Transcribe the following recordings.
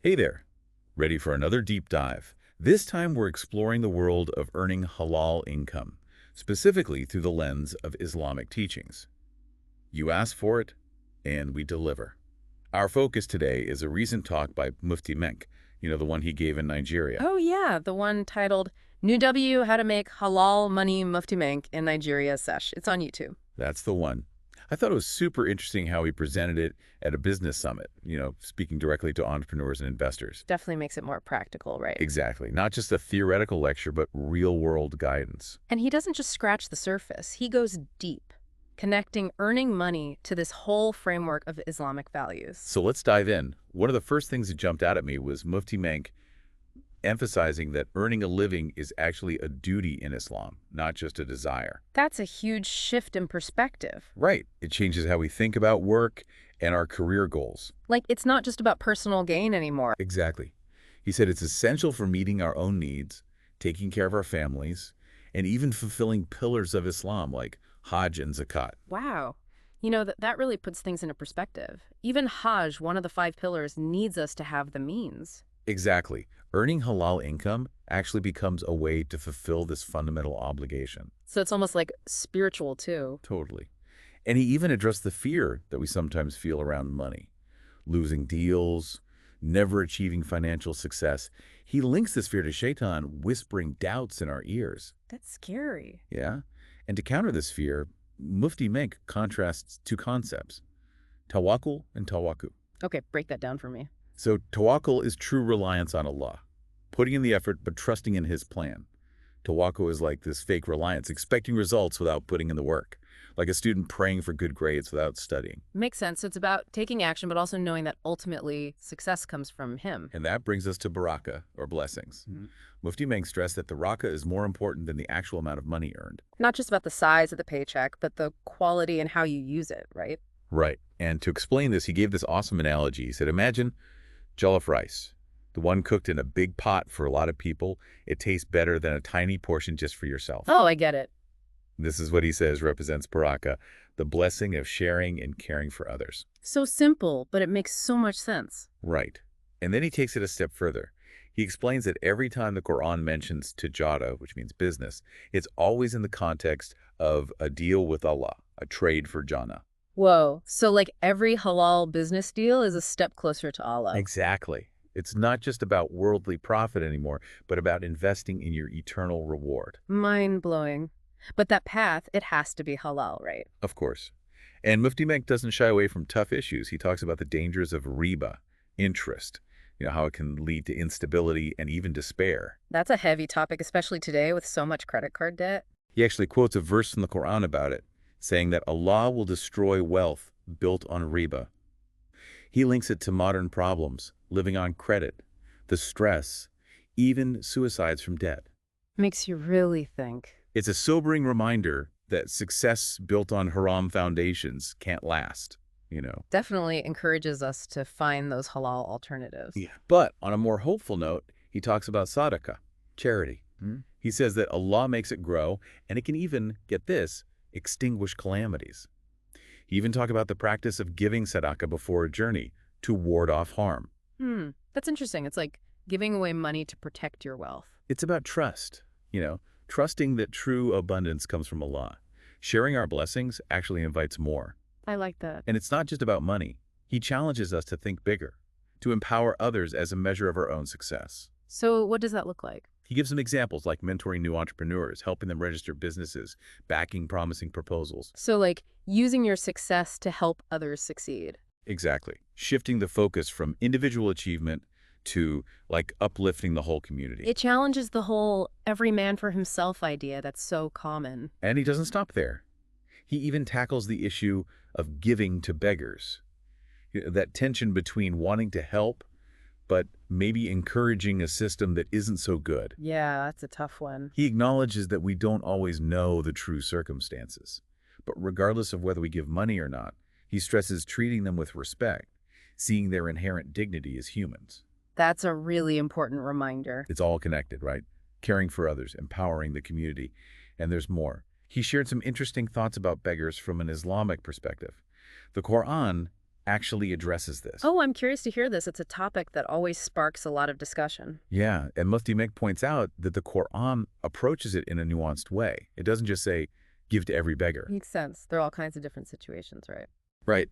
Hey there, ready for another deep dive? This time we're exploring the world of earning halal income, specifically through the lens of Islamic teachings. You asked for it, and we deliver. Our focus today is a recent talk by Mufti Menk, the one he gave in Nigeria. Oh, yeah, the one titled New W How to Make Halal Money Mufti Menk in Nigeria Sesh. It's on YouTube. That's the one. I thought it was super interesting how he presented it at a business summit, speaking directly to entrepreneurs and investors. Definitely makes it more practical, right? Exactly. Not just a theoretical lecture, but real-world guidance. And he doesn't just scratch the surface. He goes deep, connecting earning money to this whole framework of Islamic values. So let's dive in. One of the first things that jumped out at me was Mufti Menk emphasizing that earning a living is actually a duty in Islam, not just a desire. That's a huge shift in perspective. Right. It changes how we think about work and our career goals. Like, it's not just about personal gain anymore. Exactly. He said it's essential for meeting our own needs, taking care of our families, and even fulfilling pillars of Islam like Hajj and Zakat. Wow. That really puts things into perspective. Even Hajj, one of the 5 pillars, needs us to have the means. Exactly. Earning halal income actually becomes a way to fulfill this fundamental obligation. So it's almost like spiritual, too. Totally. And he even addressed the fear that we sometimes feel around money, losing deals, never achieving financial success. He links this fear to Shaitan whispering doubts in our ears. That's scary. Yeah? And to counter this fear, Mufti Menk contrasts two concepts, tawakkul and tawakku. Okay, break that down for me. So tawakkul is true reliance on Allah, putting in the effort but trusting in His plan. Tawakkul is like this fake reliance, expecting results without putting in the work, like a student praying for good grades without studying. Makes sense. So it's about taking action, but also knowing that ultimately success comes from him. And that brings us to baraka, or blessings. Mufti Menk stressed that the raka is more important than the actual amount of money earned. Not just about the size of the paycheck, but the quality and how you use it, right? Right. And to explain this, he gave this awesome analogy. He said, imagine jollof rice, the one cooked in a big pot for a lot of people. It tastes better than a tiny portion just for yourself. Oh, I get it. This is what he says represents baraka, the blessing of sharing and caring for others. So simple, but it makes so much sense. Right. And then he takes it a step further. He explains that every time the Quran mentions tijara, which means business, it's always in the context of a deal with Allah, a trade for Jannah. Whoa. So like every halal business deal is a step closer to Allah. Exactly. It's not just about worldly profit anymore, but about investing in your eternal reward. Mind-blowing. But that path, it has to be halal, right? Of course. And Mufti Menk doesn't shy away from tough issues. He talks about the dangers of riba, interest, how it can lead to instability and even despair. That's a heavy topic, especially today with so much credit card debt. He actually quotes a verse from the Quran about it, saying that Allah will destroy wealth built on riba. He links it to modern problems, living on credit, the stress, even suicides from debt. Makes you really think. It's a sobering reminder that success built on haram foundations can't last, Definitely encourages us to find those halal alternatives. Yeah. But on a more hopeful note, he talks about sadaqah, charity. He says that Allah makes it grow, and it can even, get this, extinguish calamities. He even talked about the practice of giving sadaqah before a journey to ward off harm. That's interesting. It's like giving away money to protect your wealth. It's about trust, trusting that true abundance comes from Allah. Sharing our blessings actually invites more. I like that. And it's not just about money. He challenges us to think bigger, to empower others as a measure of our own success. So what does that look like? He gives some examples like mentoring new entrepreneurs, helping them register businesses, backing promising proposals. So like using your success to help others succeed. Exactly. Shifting the focus from individual achievement to like uplifting the whole community. It challenges the whole every man for himself idea that's so common. And he doesn't stop there. He even tackles the issue of giving to beggars. That tension between wanting to help, but maybe encouraging a system that isn't so good. Yeah, that's a tough one. He acknowledges that we don't always know the true circumstances. But regardless of whether we give money or not, he stresses treating them with respect, seeing their inherent dignity as humans. That's a really important reminder. It's all connected, right? Caring for others, empowering the community, and there's more. He shared some interesting thoughts about beggars from an Islamic perspective. The Quran actually addresses this. Oh, I'm curious to hear this. It's a topic that always sparks a lot of discussion. Yeah, and Mufti Menk points out that the Quran approaches it in a nuanced way. It doesn't just say, give to every beggar. Makes sense. There are all kinds of different situations, right? Right.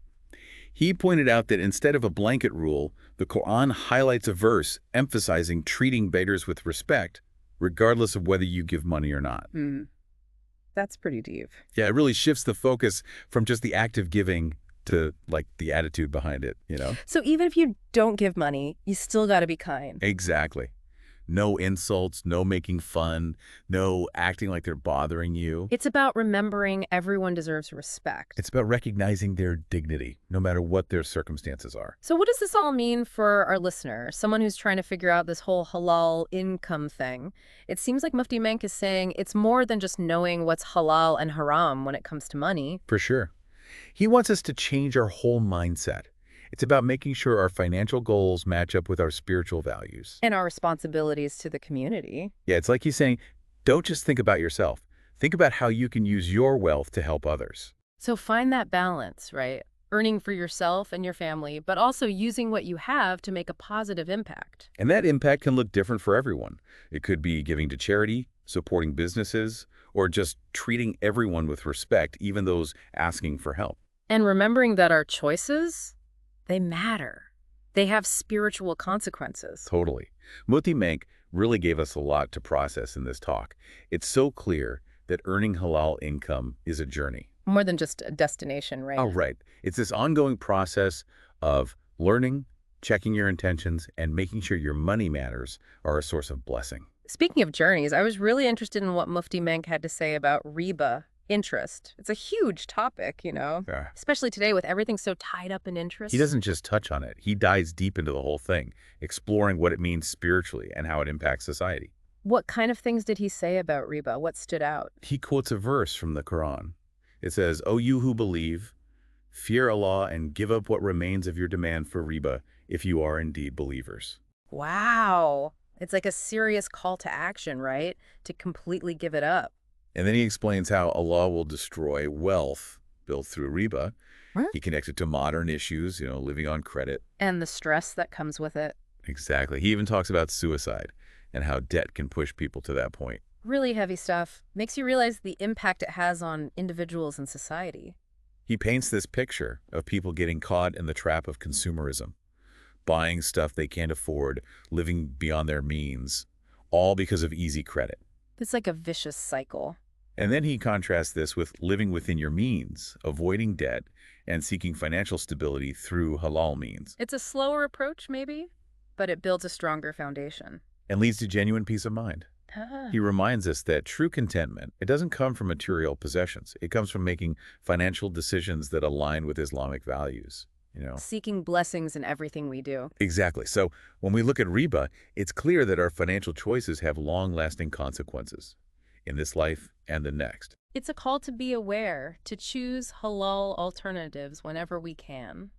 He pointed out that instead of a blanket rule, the Quran highlights a verse emphasizing treating beggars with respect, regardless of whether you give money or not. That's pretty deep. Yeah, it really shifts the focus from just the act of giving to, like, the attitude behind it, you know? So even if you don't give money, you still got to be kind. Exactly. No insults, no making fun, no acting like they're bothering you. It's about remembering everyone deserves respect. It's about recognizing their dignity, no matter what their circumstances are. So what does this all mean for our listener, someone who's trying to figure out this whole halal income thing? It seems like Mufti Menk is saying it's more than just knowing what's halal and haram when it comes to money. For sure. He wants us to change our whole mindset. It's about making sure our financial goals match up with our spiritual values. And our responsibilities to the community. Yeah, it's like he's saying, don't just think about yourself. Think about how you can use your wealth to help others. So find that balance, right? Earning for yourself and your family, but also using what you have to make a positive impact. And that impact can look different for everyone. It could be giving to charity, supporting businesses, or just treating everyone with respect, even those asking for help. And remembering that our choices, they matter. They have spiritual consequences. Totally. Mufti Menk really gave us a lot to process in this talk. It's so clear that earning halal income is a journey. More than just a destination, right? Oh, right. It's this ongoing process of learning, checking your intentions, and making sure your money matters are a source of blessing. Speaking of journeys, I was really interested in what Mufti Menk had to say about Riba, interest. It's a huge topic, you know, Yeah. especially today with everything so tied up in interest. He doesn't just touch on it. He dives deep into the whole thing, exploring what it means spiritually and how it impacts society. What kind of things did he say about Riba? What stood out? He quotes a verse from the Quran. It says, "O you who believe, fear Allah and give up what remains of your demand for riba if you are indeed believers." Wow. It's like a serious call to action, right? To completely give it up. And then he explains how Allah will destroy wealth built through riba. What? He connects it to modern issues, living on credit. And the stress that comes with it. Exactly. He even talks about suicide and how debt can push people to that point. Really heavy stuff. Makes you realize the impact it has on individuals and society. He paints this picture of people getting caught in the trap of consumerism, buying stuff they can't afford, living beyond their means, all because of easy credit. It's like a vicious cycle. And then he contrasts this with living within your means, avoiding debt, and seeking financial stability through halal means. It's a slower approach, maybe, but it builds a stronger foundation. And leads to genuine peace of mind. He reminds us that true contentment, it doesn't come from material possessions. It comes from making financial decisions that align with Islamic values. Seeking blessings in everything we do. Exactly. So when we look at riba, it's clear that our financial choices have long-lasting consequences in this life and the next. It's a call to be aware, to choose halal alternatives whenever we can.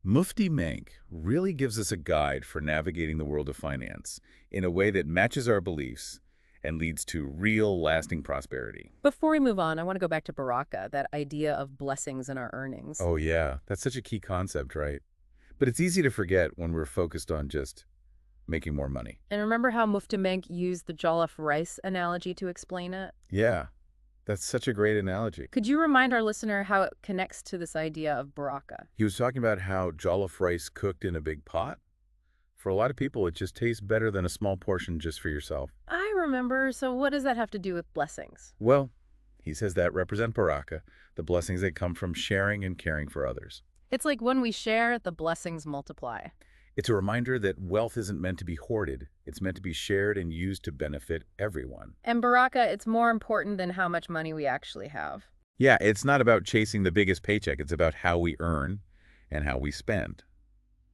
Mufti Menk really gives us a guide for navigating the world of finance in a way that matches our beliefs and leads to real, lasting prosperity. Before we move on, I want to go back to Baraka, that idea of blessings in our earnings. Oh, yeah. That's such a key concept, right? But it's easy to forget when we're focused on just making more money. And remember how Mufti Menk used the jollof rice analogy to explain it? Yeah, that's such a great analogy. Could you remind our listener how it connects to this idea of Baraka? He was talking about how jollof rice cooked in a big pot. For a lot of people, it just tastes better than a small portion just for yourself. I remember. So what does that have to do with blessings? Well, he says that represent baraka, the blessings that come from sharing and caring for others. It's like when we share, the blessings multiply. It's a reminder that wealth isn't meant to be hoarded. It's meant to be shared and used to benefit everyone. And Baraka, it's more important than how much money we actually have. Yeah, it's not about chasing the biggest paycheck. It's about how we earn and how we spend.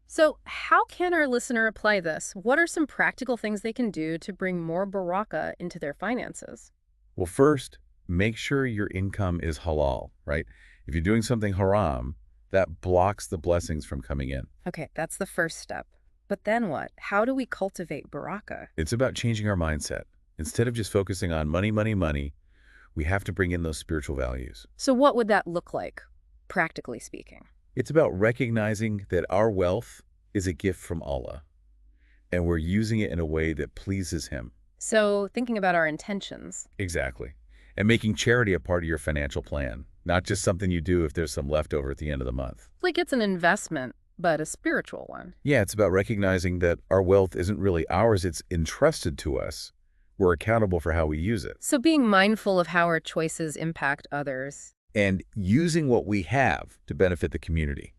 So how can our listener apply this? What are some practical things they can do to bring more baraka into their finances? Well, first, make sure your income is halal, right? If you're doing something haram, that blocks the blessings from coming in. Okay, that's the first step. But then what? How do we cultivate baraka? It's about changing our mindset. Instead of just focusing on money, money, money, we have to bring in those spiritual values. So what would that look like, practically speaking? It's about recognizing that our wealth is a gift from Allah, and we're using it in a way that pleases Him. So thinking about our intentions. Exactly. And making charity a part of your financial plan, not just something you do if there's some leftover at the end of the month. Like it's an investment, but a spiritual one. Yeah, it's about recognizing that our wealth isn't really ours, it's entrusted to us. We're accountable for how we use it. So being mindful of how our choices impact others. And using what we have to benefit the community.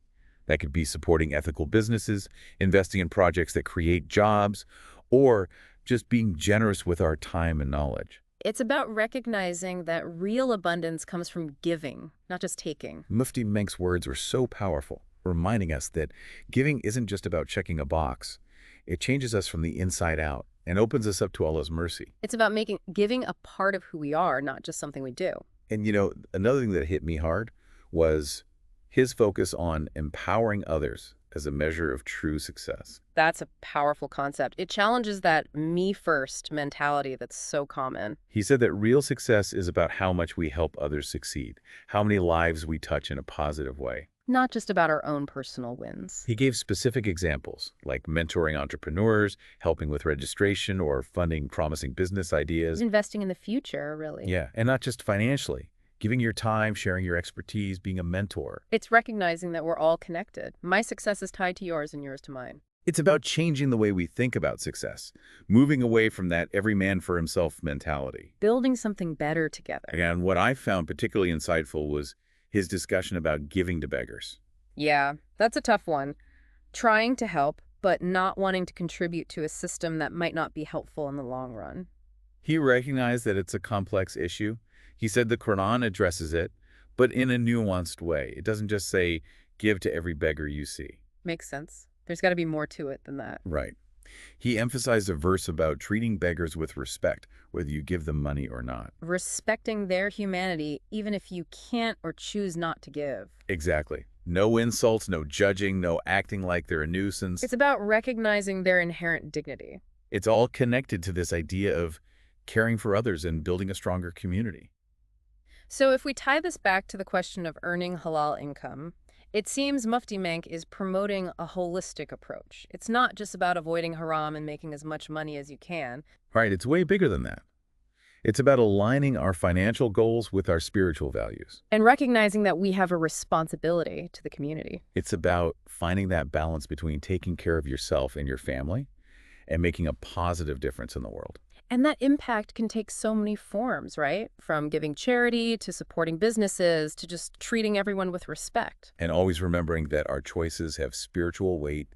That could be supporting ethical businesses, investing in projects that create jobs, or just being generous with our time and knowledge. It's about recognizing that real abundance comes from giving, not just taking. Mufti Menk's words were so powerful, reminding us that giving isn't just about checking a box. It changes us from the inside out and opens us up to Allah's mercy. It's about making giving a part of who we are, not just something we do. And another thing that hit me hard was his focus on empowering others as a measure of true success. That's a powerful concept. It challenges that me-first mentality that's so common. He said that real success is about how much we help others succeed, how many lives we touch in a positive way. Not just about our own personal wins. He gave specific examples, like mentoring entrepreneurs, helping with registration, or funding promising business ideas. Investing in the future, really. Yeah, and not just financially. Giving your time, sharing your expertise, being a mentor. It's recognizing that we're all connected. My success is tied to yours and yours to mine. It's about changing the way we think about success, moving away from that every man for himself mentality. Building something better together. And what I found particularly insightful was his discussion about giving to beggars. Yeah, that's a tough one. Trying to help, but not wanting to contribute to a system that might not be helpful in the long run. He recognized that it's a complex issue. He said the Quran addresses it, but in a nuanced way. It doesn't just say, give to every beggar you see. Makes sense. There's got to be more to it than that. Right. He emphasized a verse about treating beggars with respect, whether you give them money or not. Respecting their humanity, even if you can't or choose not to give. Exactly. No insults, no judging, no acting like they're a nuisance. It's about recognizing their inherent dignity. It's all connected to this idea of caring for others and building a stronger community. So if we tie this back to the question of earning halal income, it seems Mufti Menk is promoting a holistic approach. It's not just about avoiding haram and making as much money as you can. Right, it's way bigger than that. It's about aligning our financial goals with our spiritual values. And recognizing that we have a responsibility to the community. It's about finding that balance between taking care of yourself and your family and making a positive difference in the world. And that impact can take so many forms, right? From giving charity to supporting businesses to just treating everyone with respect. And always remembering that our choices have spiritual weight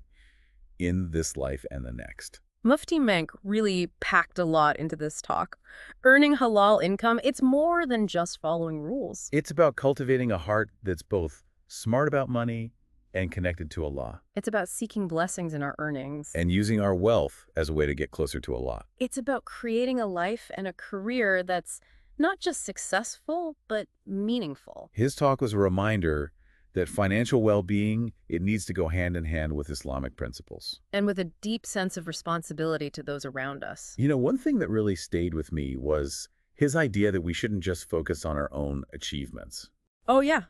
in this life and the next. Mufti Menk really packed a lot into this talk. Earning halal income, it's more than just following rules. It's about cultivating a heart that's both smart about money and connected to Allah. It's about seeking blessings in our earnings. And using our wealth as a way to get closer to Allah. It's about creating a life and a career that's not just successful, but meaningful. His talk was a reminder that financial well-being, it needs to go hand in hand with Islamic principles. And with a deep sense of responsibility to those around us. One thing that really stayed with me was his idea that we shouldn't just focus on our own achievements. Oh, yeah.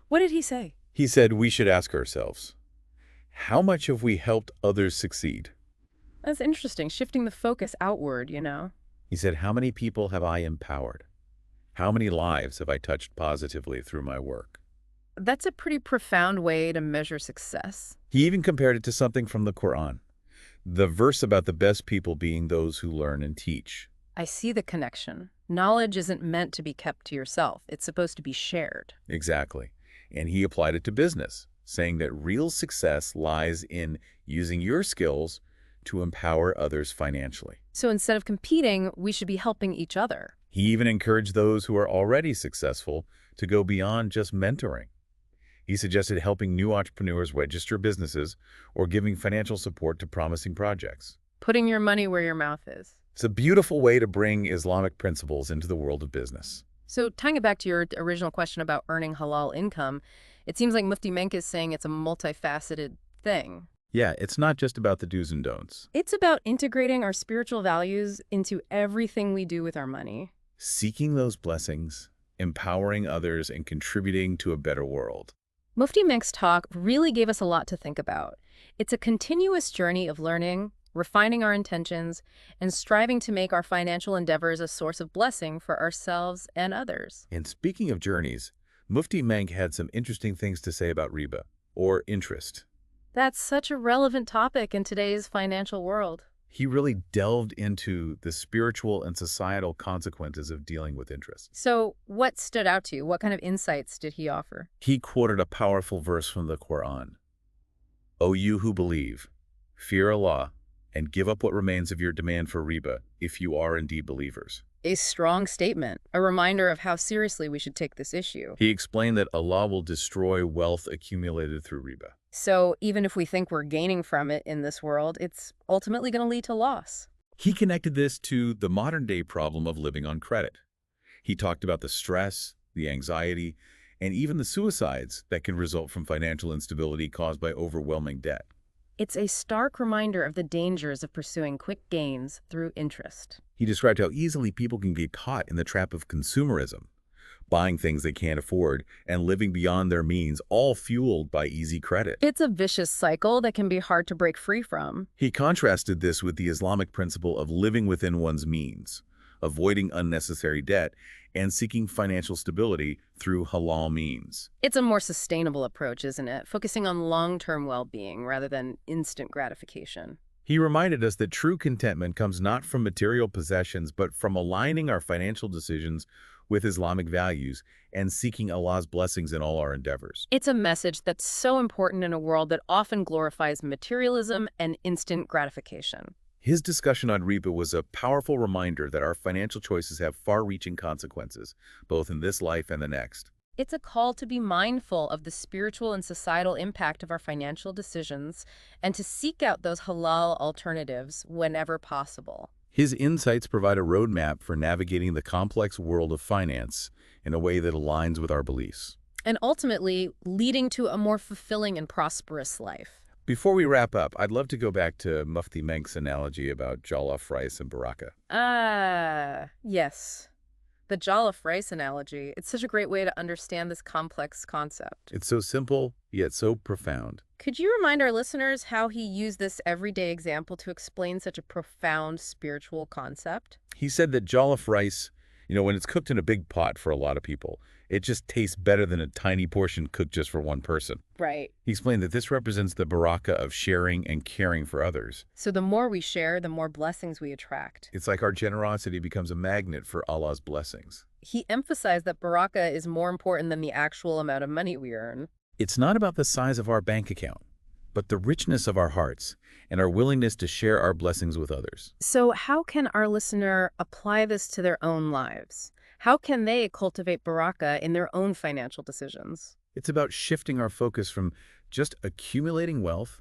What did he say? He said we should ask ourselves, how much have we helped others succeed? That's interesting, shifting the focus outward, He said, how many people have I empowered? How many lives have I touched positively through my work? That's a pretty profound way to measure success. He even compared it to something from the Quran, the verse about the best people being those who learn and teach. I see the connection. Knowledge isn't meant to be kept to yourself. It's supposed to be shared. Exactly. And he applied it to business, saying that real success lies in using your skills to empower others financially. So instead of competing, we should be helping each other. He even encouraged those who are already successful to go beyond just mentoring. He suggested helping new entrepreneurs register businesses or giving financial support to promising projects. Putting your money where your mouth is. It's a beautiful way to bring Islamic principles into the world of business. So tying it back to your original question about earning halal income, it seems like Mufti Menk is saying it's a multifaceted thing. Yeah, it's not just about the do's and don'ts. It's about integrating our spiritual values into everything we do with our money. Seeking those blessings, empowering others, and contributing to a better world. Mufti Menk's talk really gave us a lot to think about. It's a continuous journey of learning, refining our intentions, and striving to make our financial endeavors a source of blessing for ourselves and others. And speaking of journeys, Mufti Menk had some interesting things to say about riba, or interest. That's such a relevant topic in today's financial world. He really delved into the spiritual and societal consequences of dealing with interest. So, what stood out to you? What kind of insights did he offer? He quoted a powerful verse from the Quran. O you who believe, fear Allah, and give up what remains of your demand for riba, if you are indeed believers. A strong statement, a reminder of how seriously we should take this issue. He explained that Allah will destroy wealth accumulated through riba. So, even if we think we're gaining from it in this world, it's ultimately going to lead to loss. He connected this to the modern-day problem of living on credit. He talked about the stress, the anxiety, and even the suicides that can result from financial instability caused by overwhelming debt. It's a stark reminder of the dangers of pursuing quick gains through interest. He described how easily people can get caught in the trap of consumerism, buying things they can't afford and living beyond their means, all fueled by easy credit. It's a vicious cycle that can be hard to break free from. He contrasted this with the Islamic principle of living within one's means, avoiding unnecessary debt, and seeking financial stability through halal means. It's a more sustainable approach, isn't it? Focusing on long-term well-being rather than instant gratification. He reminded us that true contentment comes not from material possessions, but from aligning our financial decisions with Islamic values and seeking Allah's blessings in all our endeavors. It's a message that's so important in a world that often glorifies materialism and instant gratification. His discussion on riba was a powerful reminder that our financial choices have far-reaching consequences, both in this life and the next. It's a call to be mindful of the spiritual and societal impact of our financial decisions and to seek out those halal alternatives whenever possible. His insights provide a roadmap for navigating the complex world of finance in a way that aligns with our beliefs. And ultimately, leading to a more fulfilling and prosperous life. Before we wrap up, I'd love to go back to Mufti Menk's analogy about jollof rice and baraka. Yes. The jollof rice analogy. It's such a great way to understand this complex concept. It's so simple, yet so profound. Could you remind our listeners how he used this everyday example to explain such a profound spiritual concept? He said that jollof rice, when it's cooked in a big pot for a lot of people, it just tastes better than a tiny portion cooked just for one person. Right. He explained that this represents the baraka of sharing and caring for others. So the more we share, the more blessings we attract. It's like our generosity becomes a magnet for Allah's blessings. He emphasized that baraka is more important than the actual amount of money we earn. It's not about the size of our bank account, but the richness of our hearts and our willingness to share our blessings with others. So how can our listener apply this to their own lives? How can they cultivate baraka in their own financial decisions? It's about shifting our focus from just accumulating wealth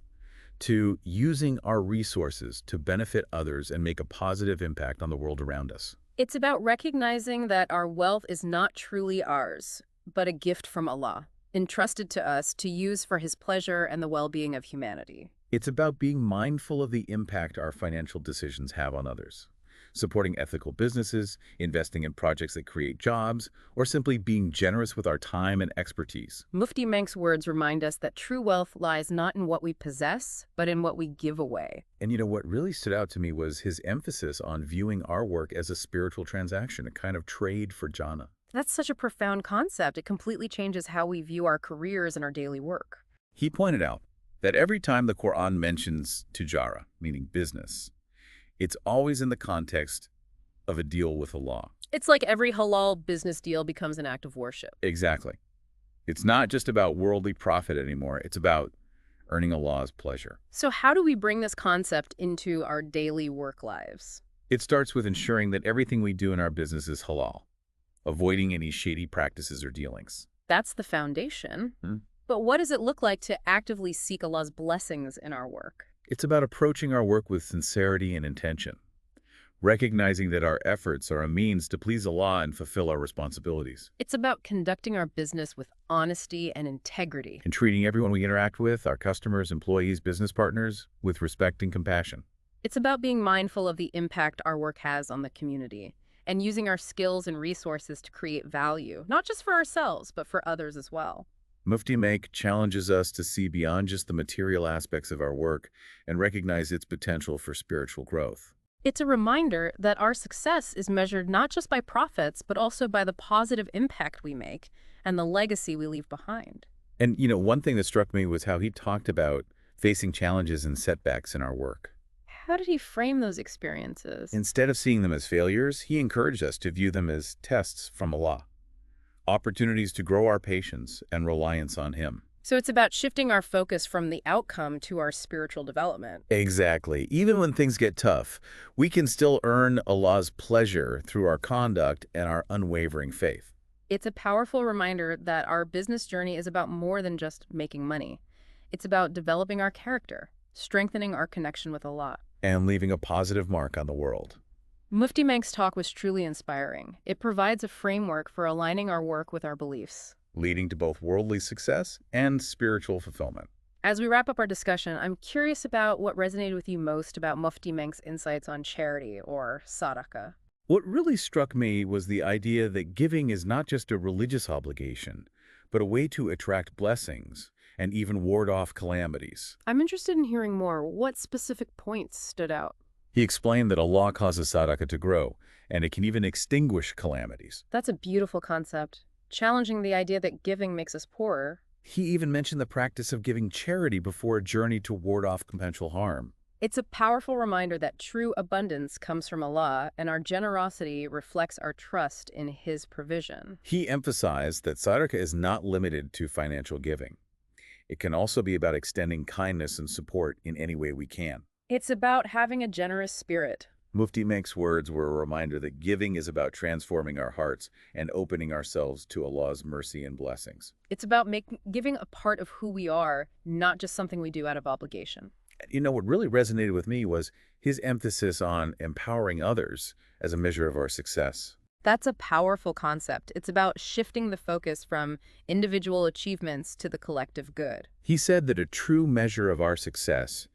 to using our resources to benefit others and make a positive impact on the world around us. It's about recognizing that our wealth is not truly ours, but a gift from Allah, entrusted to us to use for His pleasure and the well-being of humanity. It's about being mindful of the impact our financial decisions have on others, supporting ethical businesses, investing in projects that create jobs, or simply being generous with our time and expertise. Mufti Menk's words remind us that true wealth lies not in what we possess, but in what we give away. And what really stood out to me was his emphasis on viewing our work as a spiritual transaction, a kind of trade for jannah. That's such a profound concept. It completely changes how we view our careers and our daily work. He pointed out that every time the Quran mentions tujara, meaning business, it's always in the context of a deal with Allah. It's like every halal business deal becomes an act of worship. Exactly. It's not just about worldly profit anymore. It's about earning Allah's pleasure. So how do we bring this concept into our daily work lives? It starts with ensuring that everything we do in our business is halal, avoiding any shady practices or dealings. That's the foundation. But what does it look like to actively seek Allah's blessings in our work? It's about approaching our work with sincerity and intention, recognizing that our efforts are a means to please Allah and fulfill our responsibilities. It's about conducting our business with honesty and integrity. And treating everyone we interact with, our customers, employees, business partners, with respect and compassion. It's about being mindful of the impact our work has on the community and using our skills and resources to create value, not just for ourselves, but for others as well. Mufti Menk challenges us to see beyond just the material aspects of our work and recognize its potential for spiritual growth. It's a reminder that our success is measured not just by profits, but also by the positive impact we make and the legacy we leave behind. And, one thing that struck me was how he talked about facing challenges and setbacks in our work. How did he frame those experiences? Instead of seeing them as failures, he encouraged us to view them as tests from Allah, opportunities to grow our patience and reliance on Him. So it's about shifting our focus from the outcome to our spiritual development. Exactly. Even when things get tough, we can still earn Allah's pleasure through our conduct and our unwavering faith. It's a powerful reminder that our business journey is about more than just making money. It's about developing our character, strengthening our connection with Allah, And leaving a positive mark on the world. Mufti Menk's talk was truly inspiring. It provides a framework for aligning our work with our beliefs, Leading to both worldly success and spiritual fulfillment. As we wrap up our discussion, I'm curious about what resonated with you most about Mufti Menk's insights on charity, or sadaqah. What really struck me was the idea that giving is not just a religious obligation, but a way to attract blessings and even ward off calamities. I'm interested in hearing more. What specific points stood out? He explained that Allah causes sadaqah to grow, and it can even extinguish calamities. That's a beautiful concept, challenging the idea that giving makes us poorer. He even mentioned the practice of giving charity before a journey to ward off potential harm. It's a powerful reminder that true abundance comes from Allah, and our generosity reflects our trust in His provision. He emphasized that sadaqah is not limited to financial giving. It can also be about extending kindness and support in any way we can. It's about having a generous spirit. Mufti Menk's words were a reminder that giving is about transforming our hearts and opening ourselves to Allah's mercy and blessings. It's about giving a part of who we are, not just something we do out of obligation. What really resonated with me was his emphasis on empowering others as a measure of our success. That's a powerful concept. It's about shifting the focus from individual achievements to the collective good. He said that a true measure of our success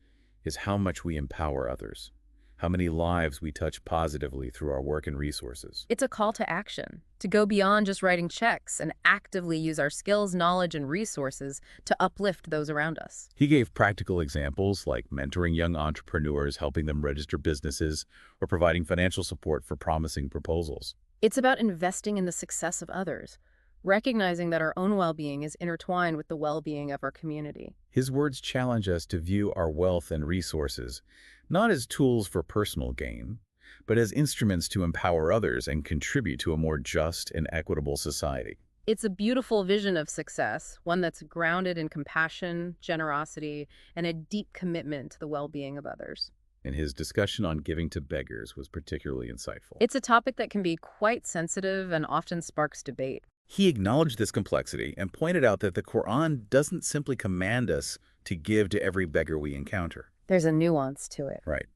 is how much we empower others, how many lives we touch positively through our work and resources. It's a call to action, to go beyond just writing checks and actively use our skills, knowledge, and resources to uplift those around us. He gave practical examples like mentoring young entrepreneurs, helping them register businesses, or providing financial support for promising proposals. It's about investing in the success of others, recognizing that our own well-being is intertwined with the well-being of our community. His words challenge us to view our wealth and resources not as tools for personal gain, but as instruments to empower others and contribute to a more just and equitable society. It's a beautiful vision of success, one that's grounded in compassion, generosity, and a deep commitment to the well-being of others. And his discussion on giving to beggars was particularly insightful. It's a topic that can be quite sensitive and often sparks debate. He acknowledged this complexity and pointed out that the Quran doesn't simply command us to give to every beggar we encounter. There's a nuance to it. Right.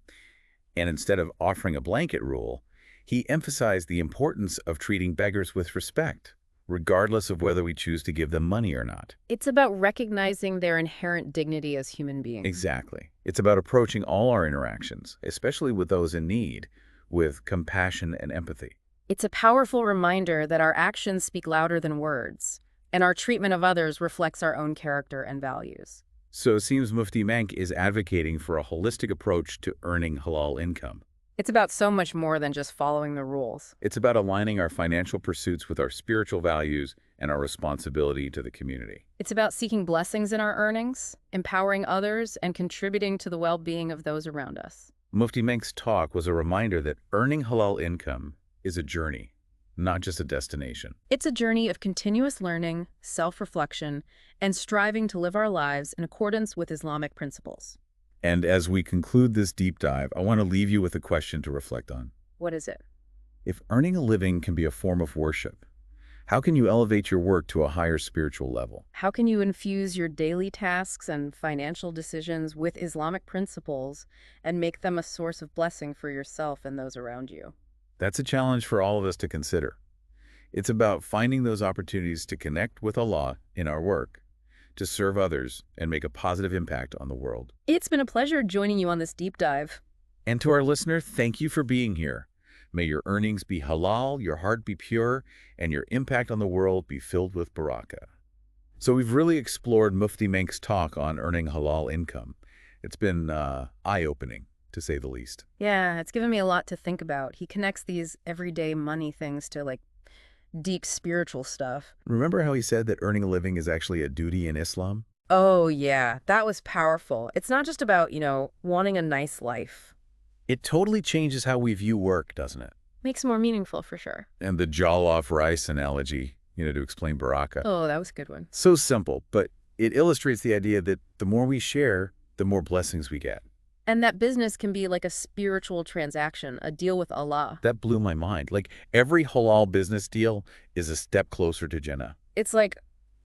And instead of offering a blanket rule, he emphasized the importance of treating beggars with respect, regardless of whether we choose to give them money or not. It's about recognizing their inherent dignity as human beings. Exactly. It's about approaching all our interactions, especially with those in need, with compassion and empathy. It's a powerful reminder that our actions speak louder than words, and our treatment of others reflects our own character and values. So it seems Mufti Menk is advocating for a holistic approach to earning halal income. It's about so much more than just following the rules. It's about aligning our financial pursuits with our spiritual values and our responsibility to the community. It's about seeking blessings in our earnings, empowering others, and contributing to the well-being of those around us. Mufti Menk's talk was a reminder that earning halal income is a journey, not just a destination. It's a journey of continuous learning, self-reflection, and striving to live our lives in accordance with Islamic principles. And as we conclude this deep dive, I want to leave you with a question to reflect on. What is it? If earning a living can be a form of worship, how can you elevate your work to a higher spiritual level? How can you infuse your daily tasks and financial decisions with Islamic principles and make them a source of blessing for yourself and those around you? That's a challenge for all of us to consider. It's about finding those opportunities to connect with Allah in our work, to serve others, and make a positive impact on the world. It's been a pleasure joining you on this deep dive. And to our listener, thank you for being here. May your earnings be halal, your heart be pure, and your impact on the world be filled with barakah. So we've really explored Mufti Menk's talk on earning halal income. It's been eye-opening, to say the least. Yeah, it's given me a lot to think about. He connects these everyday money things to, like, deep spiritual stuff. Remember how he said that earning a living is actually a duty in Islam? Oh, yeah, that was powerful. It's not just about, wanting a nice life. It totally changes how we view work, doesn't it? Makes it more meaningful, for sure. And the jollof rice analogy, to explain baraka. Oh, that was a good one. So simple, but it illustrates the idea that the more we share, the more blessings we get. And that business can be like a spiritual transaction, a deal with Allah. That blew my mind. Like, every halal business deal is a step closer to Jannah. It's like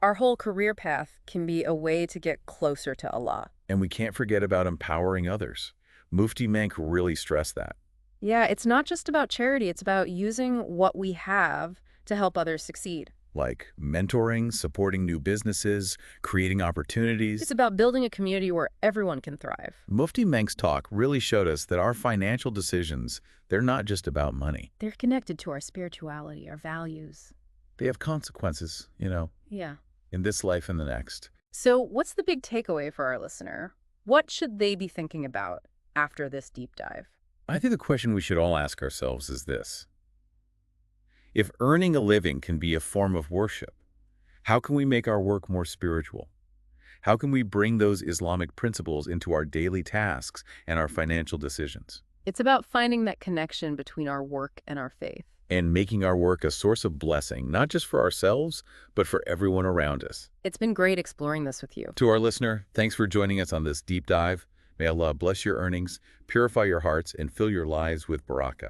our whole career path can be a way to get closer to Allah. And we can't forget about empowering others. Mufti Menk really stressed that. Yeah, it's not just about charity. It's about using what we have to help others succeed. Like mentoring, supporting new businesses, creating opportunities. It's about building a community where everyone can thrive. Mufti Menk's talk really showed us that our financial decisions, they're not just about money. They're connected to our spirituality, our values. They have consequences, Yeah. in this life and the next. So what's the big takeaway for our listener? What should they be thinking about after this deep dive? I think the question we should all ask ourselves is this. If earning a living can be a form of worship, how can we make our work more spiritual? How can we bring those Islamic principles into our daily tasks and our financial decisions? It's about finding that connection between our work and our faith. And making our work a source of blessing, not just for ourselves, but for everyone around us. It's been great exploring this with you. To our listener, thanks for joining us on this deep dive. May Allah bless your earnings, purify your hearts, and fill your lives with barakah.